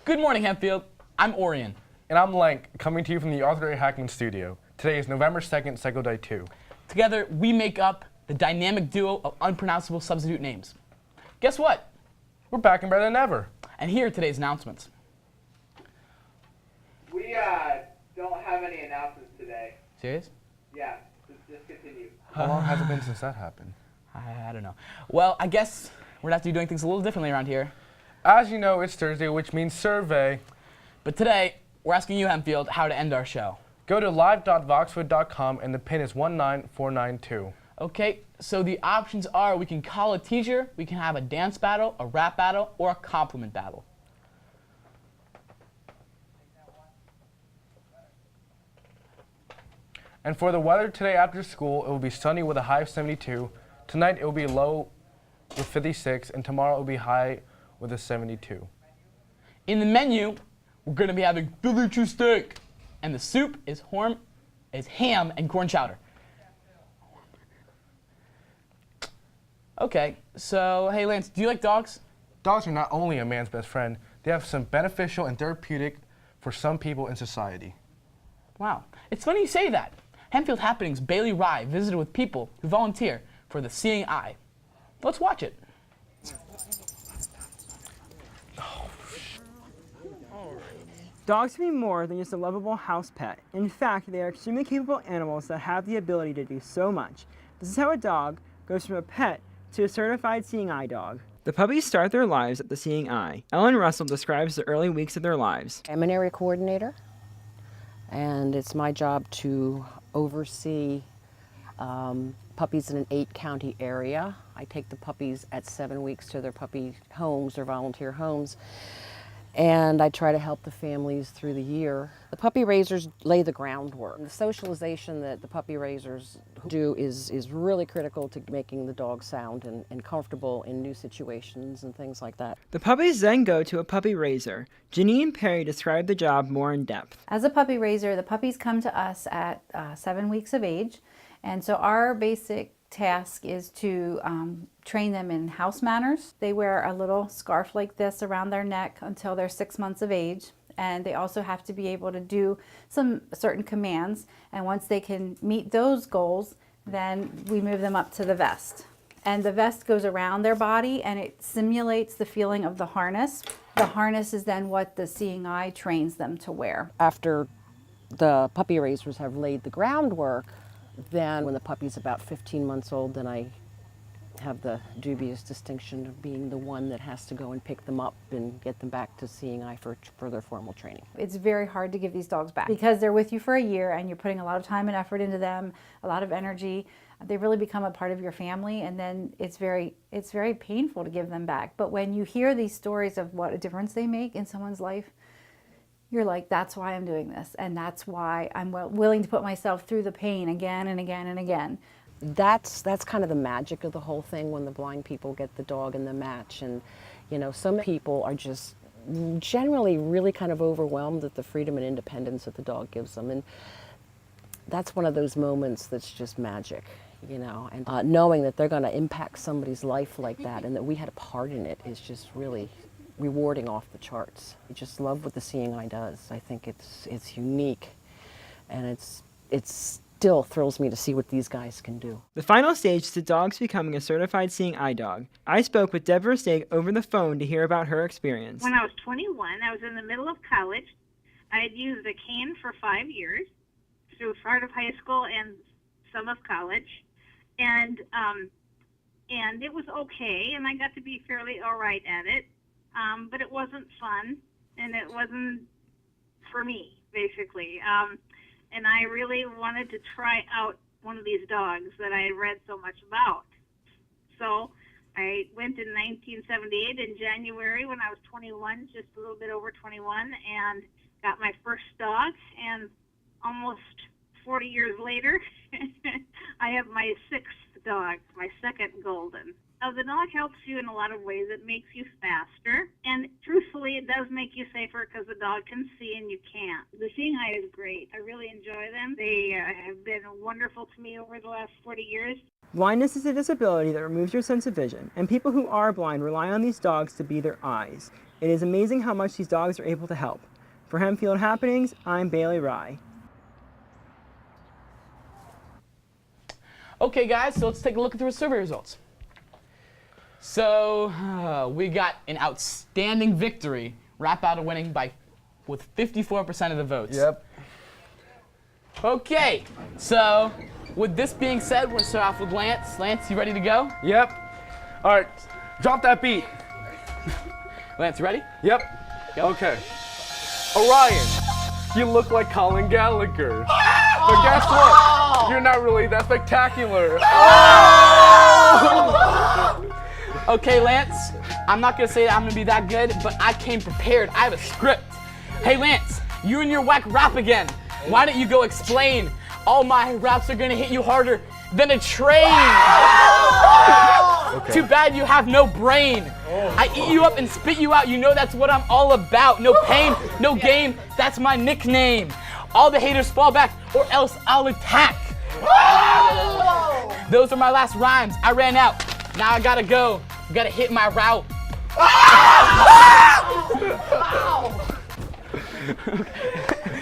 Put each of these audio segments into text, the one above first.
Good morning, Hempfield. I'm Orion. And I'm Lank, coming to you from the Arthur A. Hackman studio. Today is November 2nd, Cycle Day 2. Together, we make up the dynamic duo of unpronounceable substitute names. Guess what? We're back and better than ever. And here are today's announcements. We don't have any announcements today. Serious? Yeah, just continue. How long has it been since that happened? I don't know. Well, I guess we're going to have to be doing things a little differently around here. As you know, it's Thursday, which means survey. But today, we're asking you, Hempfield, how to end our show. Go to live.voxwood.com and the pin is 19492. Okay, so the options are we can call a teacher, we can have a dance battle, a rap battle, or a compliment battle. And for the weather today after school, it will be sunny with a high of 72. Tonight it will be low with 56, and tomorrow it will be high with a 72. In the menu, we're going to be having Philly cheesesteak, and the soup is ham and corn chowder. Okay, so hey Lance, do you like dogs? Dogs are not only a man's best friend, they have some beneficial and therapeutic for some people in society. Wow, it's funny you say that. Hempfield Happenings Bailey Rye visited with people who volunteer for the Seeing Eye. Let's watch it. Dogs can be more than just a lovable house pet. In fact, they are extremely capable animals that have the ability to do so much. This is how a dog goes from a pet to a certified Seeing Eye dog. The puppies start their lives at the Seeing Eye. Ellen Russell describes the early weeks of their lives. I'm an area coordinator, and it's my job to oversee puppies in an 8-county area. I take the puppies at 7 weeks to their puppy homes or volunteer homes, and I try to help the families through the year. The puppy raisers lay the groundwork. The socialization that the puppy raisers do is really critical to making the dog sound and comfortable in new situations and things like that. The puppies then go to a puppy raiser. Janine Perry described the job more in depth. As a puppy raiser, the puppies come to us at 7 weeks of age, and so our basic task is to train them in house manners. They wear a little scarf like this around their neck until they're 6 months of age, and they also have to be able to do some certain commands, and once they can meet those goals, then we move them up to the vest. And the vest goes around their body and it simulates the feeling of the harness. The harness is then what the Seeing Eye trains them to wear. After the puppy raisers have laid the groundwork, then when the puppy's about 15 months old, then I have the dubious distinction of being the one that has to go and pick them up and get them back to Seeing Eye for further formal training. It's very hard to give these dogs back because they're with you for a year and you're putting a lot of time and effort into them, a lot of energy. They really become a part of your family, and then it's very painful to give them back. But when you hear these stories of what a difference they make in someone's life, you're like, that's why I'm doing this, and that's why I'm willing to put myself through the pain again and again and again. That's kind of the magic of the whole thing when the blind people get the dog in the match. And you know, some people are just generally really kind of overwhelmed at the freedom and independence that the dog gives them, and that's one of those moments that's just magic, you know. And knowing that they're going to impact somebody's life like that and that we had a part in it is just really rewarding off the charts. I just love what the Seeing Eye does. I think it's unique, and it still thrills me to see what these guys can do. The final stage is the dogs becoming a certified Seeing Eye dog. I spoke with Deborah Steig over the phone to hear about her experience. When I was 21, I was in the middle of college. I had used a cane for 5 years, through part of high school and some of college, and it was okay, and I got to be fairly all right at it. But it wasn't fun, and it wasn't for me, basically. And I really wanted to try out one of these dogs that I had read so much about. So I went in 1978 in January when I was 21, just a little bit over 21, and got my first dog. And almost 40 years later, I have my 6th dog, my 2nd golden. The dog helps you in a lot of ways. It makes you faster, and truthfully, it does make you safer because the dog can see and you can't. The Seeing Eye is great. I really enjoy them. They have been wonderful to me over the last 40 years. Blindness is a disability that removes your sense of vision, and people who are blind rely on these dogs to be their eyes. It is amazing how much these dogs are able to help. For Hempfield Happenings, I'm Bailey Rye. Okay, guys, so let's take a look at the survey results. So we got an outstanding victory. Rap Battle winning with 54% of the votes. Yep. Okay, so with this being said, we're gonna start off with Lance. Lance, you ready to go? Yep. All right, drop that beat. Lance, you ready? Yep. Go. Okay. Orion, you look like Colin Gallagher. But guess what? You're not really that spectacular. Okay, Lance, I'm not gonna say that I'm gonna be that good, but I came prepared. I have a script. Hey, Lance, you and your whack rap again. Why don't you go explain? All my raps are gonna hit you harder than a train. Okay. Too bad you have no brain. I eat you up and spit you out. You know that's what I'm all about. No pain, no game. That's my nickname. All the haters fall back, or else I'll attack. Those are my last rhymes. I ran out. Now I gotta go. Gotta hit my route.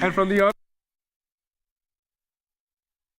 And from the